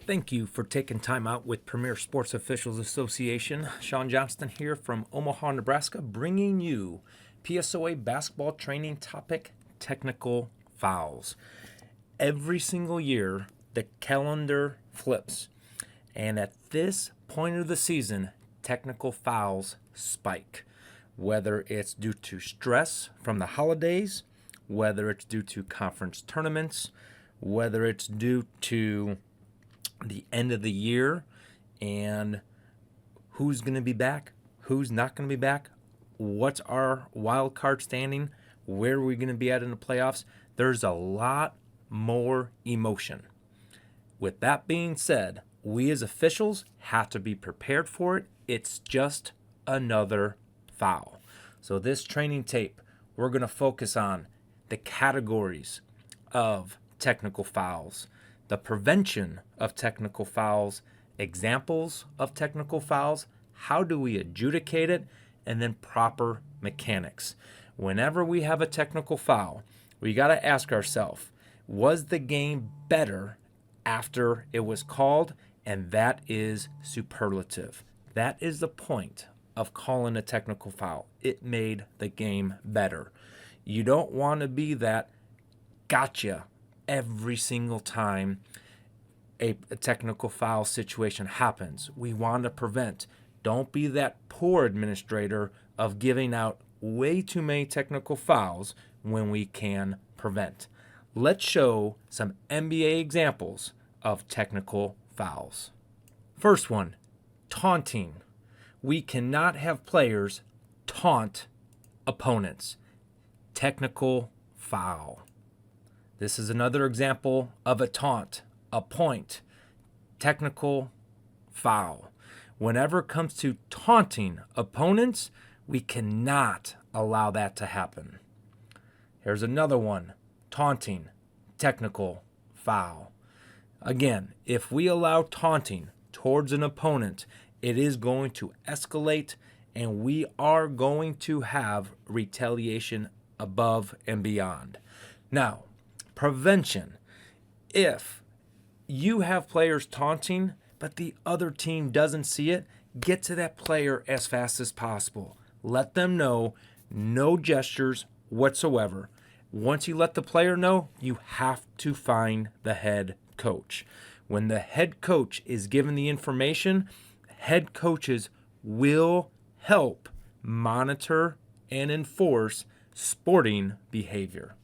Thank you for taking time out with Premier Sports Officials Association. Sean Johnston here from Omaha, Nebraska, bringing you PSOA basketball training topic, technical fouls. Every single year, the calendar flips, and at this point of the season, technical fouls spike. Whether it's due to stress from the holidays, whether it's due to conference tournaments, whether it's due to the end of the year and who's going to be back, who's not going to be back, what's our wild card standing, where are we going to be at in the playoffs. There's a lot more emotion. With that being said, we as officials have to be prepared for it. It's just another foul. So this training tape, we're going to focus on the categories of technical fouls, the prevention of technical fouls, examples of technical fouls, how do we adjudicate it, and then proper mechanics. Whenever we have a technical foul, we got to ask ourselves, was the game better after it was called? And that is superlative. That is the point of calling a technical foul. It made the game better. You don't want to be that gotcha every single time a technical foul situation happens. We want to prevent. Don't be that poor administrator of giving out way too many technical fouls when we can prevent. Let's show some NBA examples of technical fouls. First one, taunting. We cannot have players taunt opponents. Technical foul. This is another example of a taunt, a point, technical foul. Whenever it comes to taunting opponents, we cannot allow that to happen. Here's another one, taunting, technical foul. Again, if we allow taunting towards an opponent, it is going to escalate and we are going to have retaliation above and beyond. Now, prevention. If you have players taunting, but the other team doesn't see it, get to that player as fast as possible. Let them know, no gestures whatsoever. Once you let the player know, you have to find the head coach. When the head coach is given the information, head coaches will help monitor and enforce sporting behavior.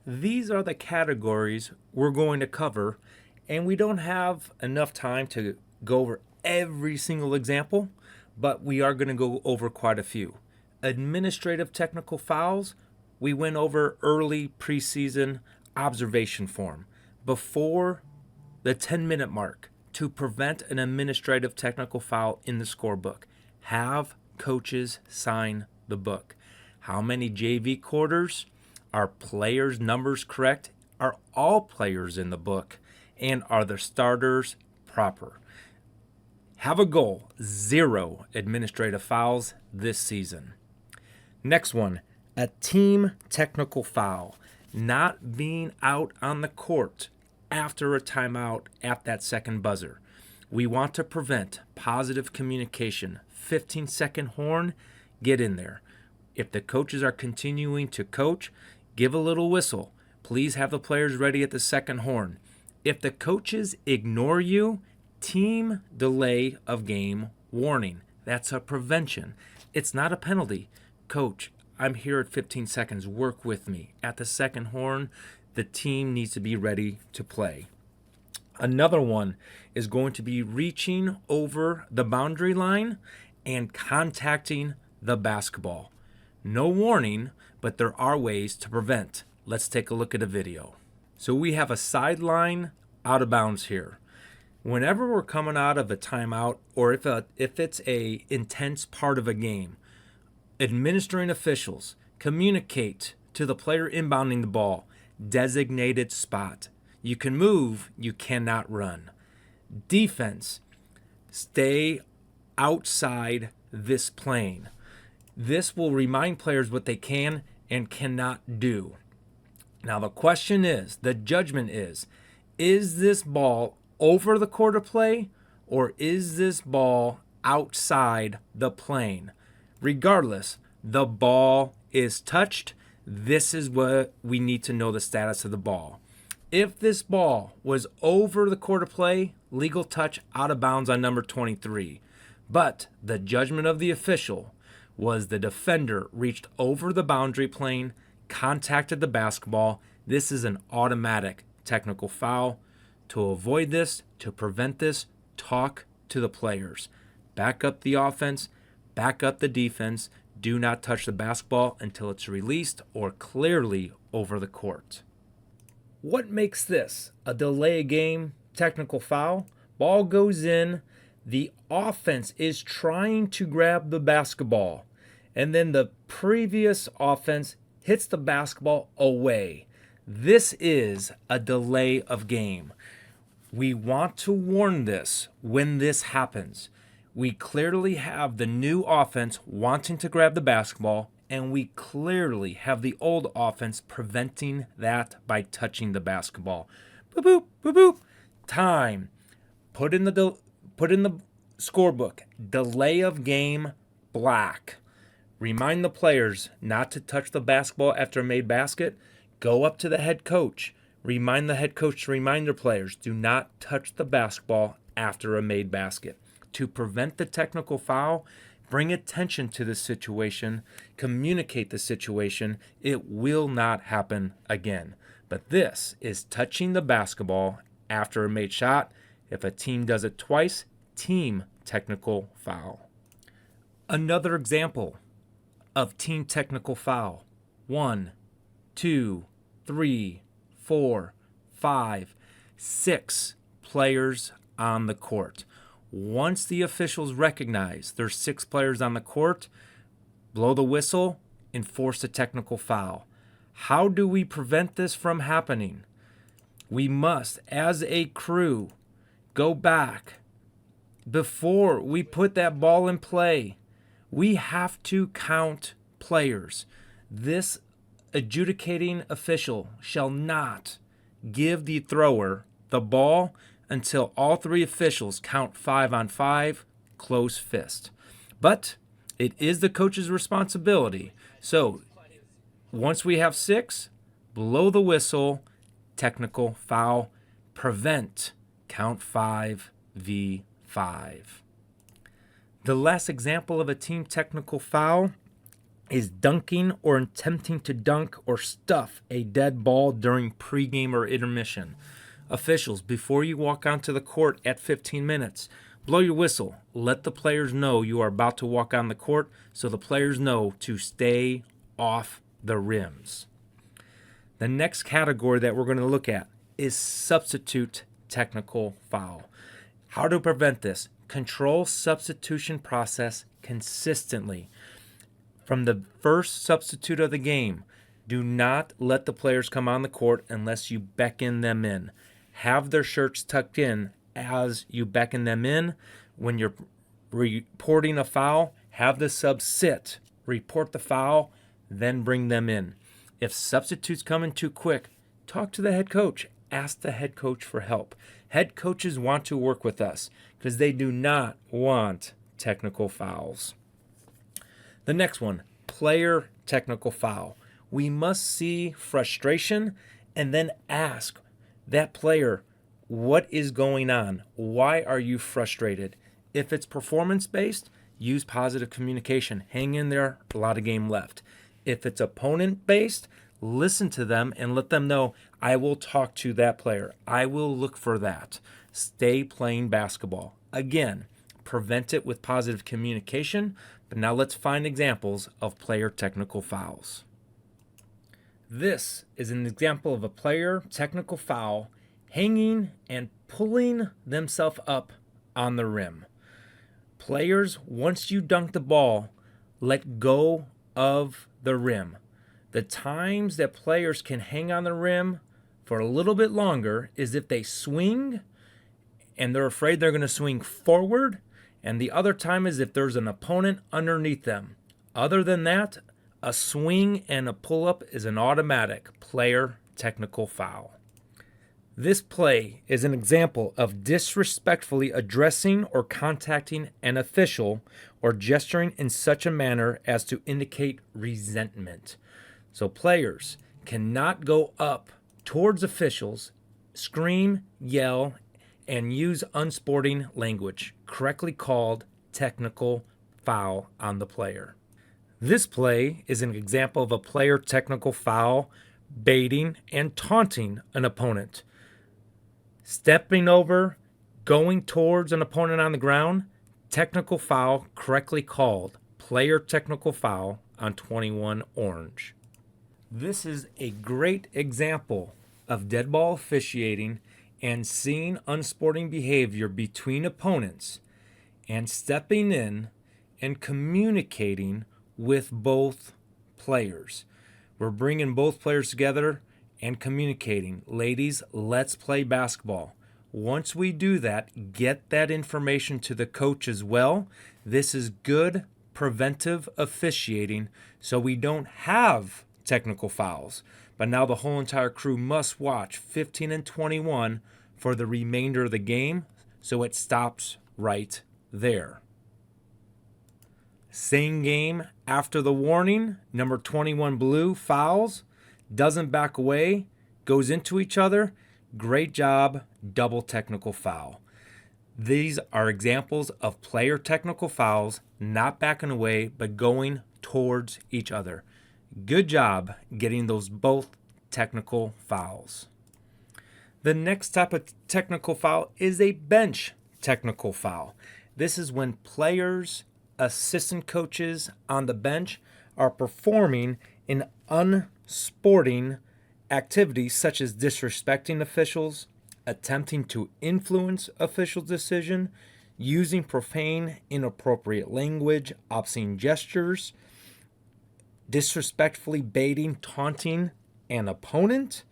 These are the categories we're going to cover, and we don't have enough time to go over every single example, but we are going to go over quite a few. Administrative technical fouls, we went over early preseason observation form before the 10-minute mark to prevent an administrative technical foul in the scorebook. Have coaches sign the book. How many JV quarters? Are players' numbers correct? Are all players in the book? And are the starters proper? Have a goal, 0 administrative fouls this season. Next one, a team technical foul. Not being out on the court after a timeout at that second buzzer. We want to prevent positive communication. 15-second horn, get in there. If the coaches are continuing to coach, give a little whistle. Please have the players ready at the second horn. If the coaches ignore you, team delay of game warning. That's a prevention. It's not a penalty. Coach, I'm here at 15 seconds. Work with me. At the second horn, the team needs to be ready to play. Another one is going to be reaching over the boundary line and contacting the basketball. No warning, but there are ways to prevent. Let's take a look at a video. So we have a sideline out of bounds here. Whenever we're coming out of a timeout or if it's a intense part of a game, administering officials communicate to the player inbounding the ball, designated spot. You can move, you cannot run. Defense, stay outside this plane. This will remind players what they can and cannot do. Now the question is, the judgment is this ball over the quarter play, or is this ball outside the plane? Regardless, the ball is touched. This is what we need to know the status of the ball. If this ball was over the quarter play, legal touch, out of bounds on number 23. But the judgment of the official was the defender reached over the boundary plane, contacted the basketball. This is an automatic technical foul. To avoid this, to prevent this, talk to the players. Back up the offense, back up the defense. Do not touch the basketball until it's released or clearly over the court. What makes this a delay a game technical foul? Ball goes in, the offense is trying to grab the basketball, and then the previous offense hits the basketball away. This is a delay of game. We want to warn this when this happens. We clearly have the new offense wanting to grab the basketball, and we clearly have the old offense preventing that by touching the basketball. Boop, boop, boop, boop. Time. Put in the scorebook. Delay of game, black. Remind the players not to touch the basketball after a made basket. Go up to the head coach. Remind the head coach to remind their players, do not touch the basketball after a made basket. To prevent the technical foul, bring attention to the situation, communicate the situation. It will not happen again. But this is touching the basketball after a made shot. If a team does it twice, team technical foul. Another example of team technical foul. 1, 2, 3, 4, 5, 6 players on the court. Once the officials recognize there's 6 players on the court, blow the whistle, enforce a technical foul. How do we prevent this from happening? We must, as a crew, go back. Before we put that ball in play, we have to count players. This adjudicating official shall not give the thrower the ball until all 3 officials count 5 on 5, close fist. But it is the coach's responsibility. So once we have 6, blow the whistle, technical foul, prevent, count 5v5. The last example of a team technical foul is dunking or attempting to dunk or stuff a dead ball during pregame or intermission. Officials, before you walk onto the court at 15 minutes, blow your whistle. Let the players know you are about to walk on the court so the players know to stay off the rims. The next category that we're going to look at is substitute technical foul. How to prevent this? Control substitution process consistently. From the first substitute of the game, do not let the players come on the court unless you beckon them in. Have their shirts tucked in as you beckon them in. When you're reporting a foul, have the sub sit, report the foul, then bring them in. If substitutes come in too quick, talk to the head coach. Ask the head coach for help. Head coaches want to work with us because they do not want technical fouls. The next one, player technical foul. We must see frustration and then ask that player, what is going on? Why are you frustrated? If it's performance-based, use positive communication. Hang in there, a lot of game left. If it's opponent-based, listen to them and let them know, I will talk to that player. I will look for that. Stay playing basketball. Again, prevent it with positive communication, but now let's find examples of player technical fouls. This is an example of a player technical foul hanging and pulling themselves up on the rim. Players, once you dunk the ball, let go of the rim. The times that players can hang on the rim for a little bit longer is if they swing and they're afraid they're going to swing forward, and the other time is if there's an opponent underneath them. Other than that, a swing and a pull-up is an automatic player technical foul. This play is an example of disrespectfully addressing or contacting an official or gesturing in such a manner as to indicate resentment. So players cannot go up towards officials, scream, yell, and use unsporting language, correctly called technical foul on the player. This play is an example of a player technical foul, baiting and taunting an opponent. Stepping over, going towards an opponent on the ground, technical foul correctly called, player technical foul on 21 Orange. This is a great example of dead ball officiating and seeing unsporting behavior between opponents and stepping in and communicating with both players. We're bringing both players together and communicating. Ladies, let's play basketball. Once we do that, get that information to the coach as well. This is good preventive officiating so we don't have technical fouls. But now the whole entire crew must watch 15 and 21 for the remainder of the game, so it stops right there. Same game after the warning, number 21 blue fouls, doesn't back away, goes into each other. Great job, double technical foul. These are examples of player technical fouls, not backing away, but going towards each other. Good job getting those both technical fouls. The next type of technical foul is a bench technical foul. This is when players, assistant coaches on the bench are performing an unsporting activities such as disrespecting officials, attempting to influence officials' decision, using profane, inappropriate language, obscene gestures, disrespectfully baiting, taunting an opponent,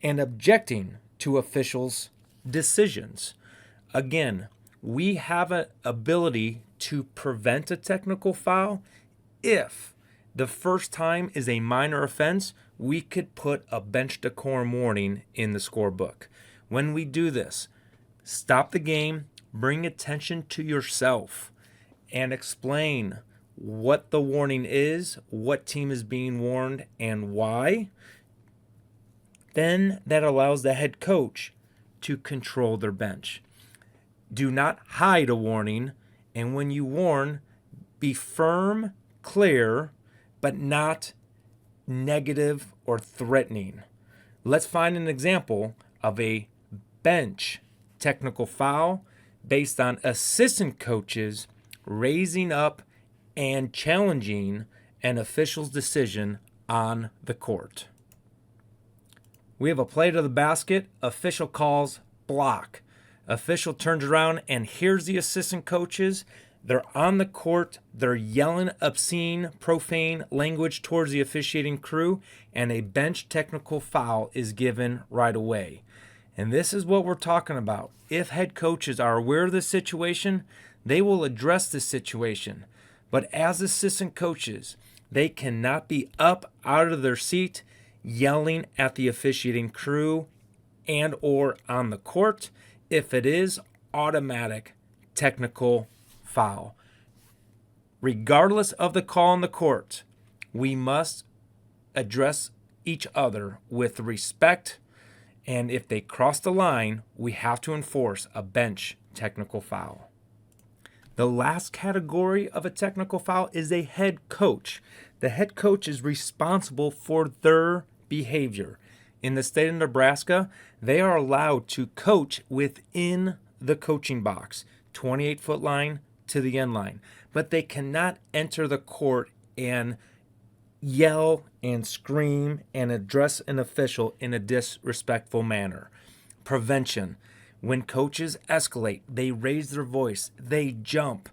and objecting to officials' decisions. Again, we have an ability to prevent a technical foul if the first time is a minor offense. We could put a bench decorum warning in the scorebook. When we do this, stop the game, bring attention to yourself, and explain what the warning is, what team is being warned, and why. Then that allows the head coach to control their bench. Do not hide a warning, and when you warn, be firm, clear, but not negative or threatening. Let's find an example of a bench technical foul based on assistant coaches raising up and challenging an official's decision on the court. We have a play to the basket. Official calls block. Official turns around and hears the assistant coaches. They're on the court. They're yelling obscene, profane language towards the officiating crew, and a bench technical foul is given right away. And this is what we're talking about. If head coaches are aware of this situation, they will address this situation. But as assistant coaches, they cannot be up out of their seat yelling at the officiating crew and or on the court. If it is, automatic technical foul. Regardless of the call on the court, we must address each other with respect, and if they cross the line, we have to enforce a bench technical foul. The last category of a technical foul is a head coach. The head coach is responsible for their behavior. In the state of Nebraska, they are allowed to coach within the coaching box, 28-foot line to the end line, but they cannot enter the court and yell and scream and address an official in a disrespectful manner. Prevention. When coaches escalate, they raise their voice, they jump.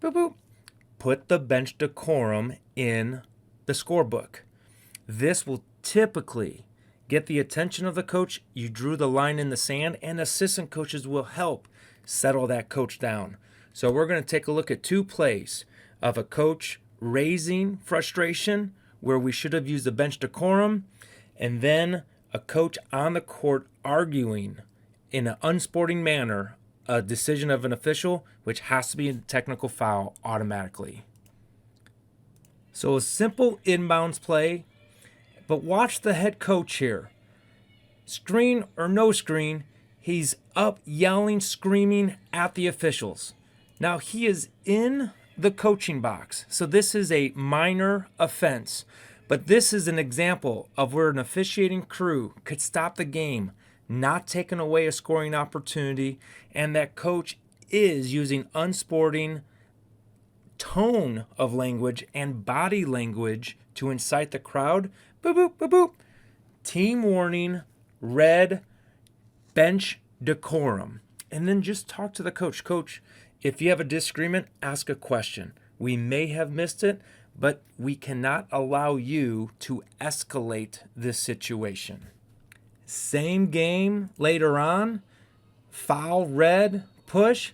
Boop, boop. Put the bench decorum in the scorebook. This will typically get the attention of the coach. You drew the line in the sand, and assistant coaches will help settle that coach down. So we're going to take a look at two plays of a coach raising frustration where we should have used the bench decorum, and then A coach on the court arguing in an unsporting manner a decision of an official, which has to be a technical foul automatically. So a simple inbounds play, but watch the head coach here. Screen or no screen, he's up yelling, screaming at the officials. Now he is in the coaching box, so this is a minor offense, but this is an example of where an officiating crew could stop the game, not taking away a scoring opportunity, and that coach is using unsporting tone of language and body language to incite the crowd. Boop, boop, boop, boop. Team warning, red, bench decorum. And then just talk to the coach. Coach, if you have a disagreement, ask a question. We may have missed it, but we cannot allow you to escalate this situation. Same game later on, foul, red, push.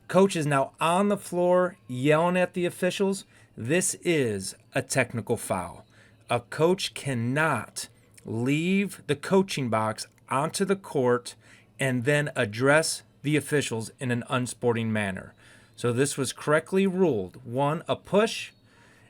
Coach is now on the floor yelling at the officials. This is a technical foul. A coach cannot leave the coaching box onto the court and then address the officials in an unsporting manner. So this was correctly ruled. 1, a push,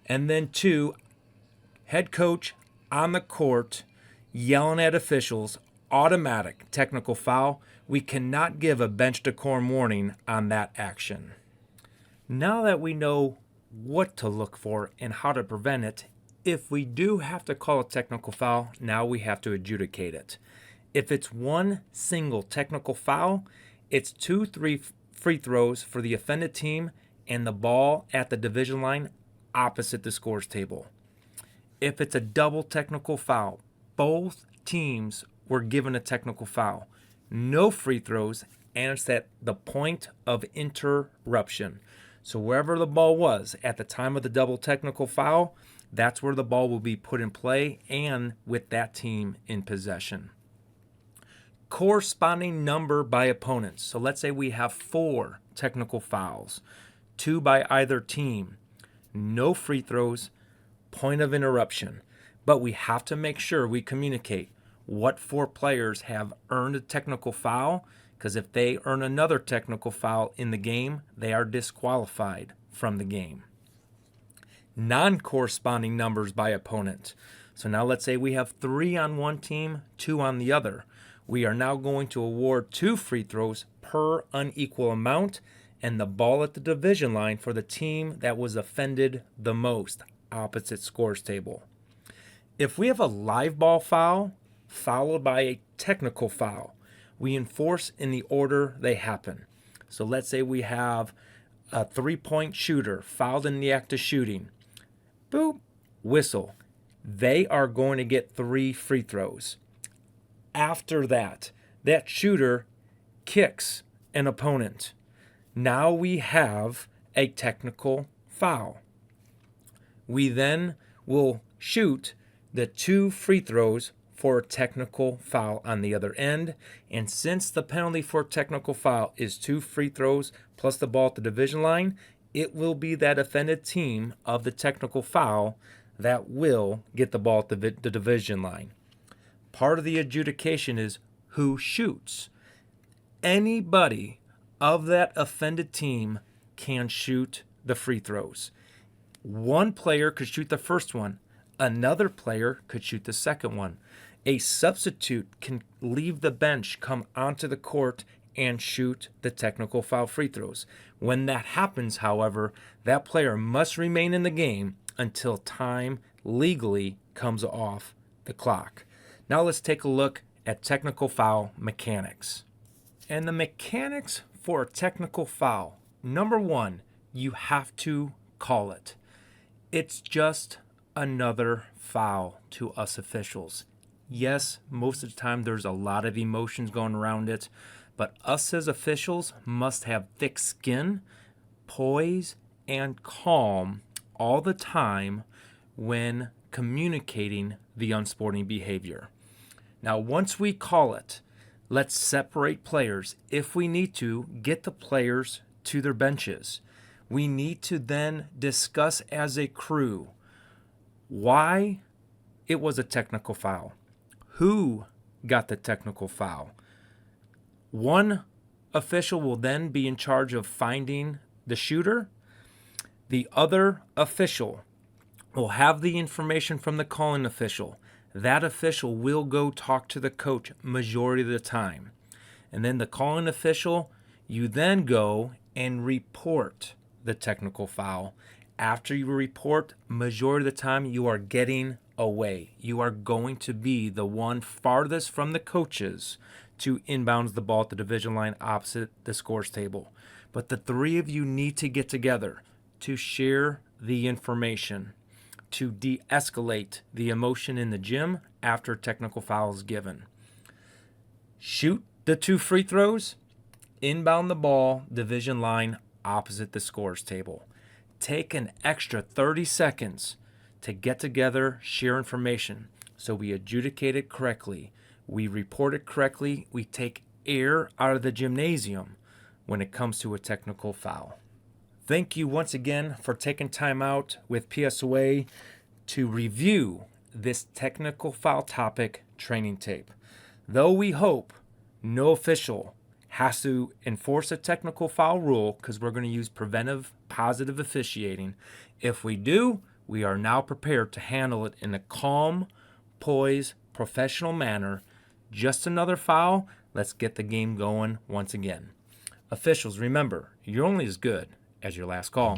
and then 2, head coach on the court yelling at officials, automatic technical foul. We cannot give a bench decorum warning on that action. Now that we know what to look for and how to prevent it, if we do have to call a technical foul, now we have to adjudicate it. If it's one single technical foul, it's 2-3 free throws for the offended team and the ball at the division line opposite the scores table. If it's a double technical foul, both teams were given a technical foul. No free throws, and it's at the point of interruption. So wherever the ball was at the time of the double technical foul, that's where the ball will be put in play and with that team in possession. Corresponding number by opponents. So let's say we have 4 technical fouls, 2 by either team. No free throws, point of interruption. But we have to make sure we communicate what 4 players have earned a technical foul, because if they earn another technical foul in the game, they are disqualified from the game. Non-corresponding numbers by opponent. So now let's say we have 3 on one team, 2 on the other. We are now going to award 2 free throws per unequal amount and the ball at the division line for the team that was offended the most, opposite scores table. If we have a live ball foul followed by a technical foul, we enforce in the order they happen. So let's say we have a 3-point shooter fouled in the act of shooting. Boop, whistle. They are going to get 3 free throws. After that shooter kicks an opponent. Now we have a technical foul. We then will shoot the 2 free throws for a technical foul on the other end. And since the penalty for a technical foul is 2 free throws plus the ball at the division line, it will be that offended team of the technical foul that will get the ball at the division line. Part of the adjudication is who shoots. Anybody of that offended team can shoot the free throws. One player could shoot the first one. Another player could shoot the second one. A substitute can leave the bench, come onto the court, and shoot the technical foul free throws. When that happens, however, that player must remain in the game until time legally comes off the clock. Now let's take a look at technical foul mechanics. And the mechanics for a technical foul. Number 1, you have to call it. It's just another foul to us officials. Yes, most of the time there's a lot of emotions going around it, but us as officials must have thick skin, poise, and calm all the time when communicating the unsporting behavior. Now, once we call it, let's separate players. If we need to, get the players to their benches. We need to then discuss as a crew why it was a technical foul, who got the technical foul. One official will then be in charge of finding the shooter. The other official will have the information from the calling official. That official will go talk to the coach majority of the time. And then the calling official, you then go and report the technical foul. After you report, majority of the time you are getting away. You are going to be the one farthest from the coaches to inbounds the ball at the division line opposite the scores table. But the three of you need to get together to share the information, to de-escalate the emotion in the gym after technical foul is given. Shoot the 2 free throws, inbound the ball, division line opposite the scores table. Take an extra 30 seconds to get together, share information, so we adjudicate it correctly, we report it correctly, we take air out of the gymnasium when it comes to a technical foul. Thank you once again for taking time out with PSOA to review this technical foul topic training tape. Though we hope no official has to enforce a technical foul rule because we're going to use preventive positive officiating, if we do, we are now prepared to handle it in a calm, poised, professional manner. Just another foul. Let's get the game going once again. Officials, remember, you're only as good as your last call.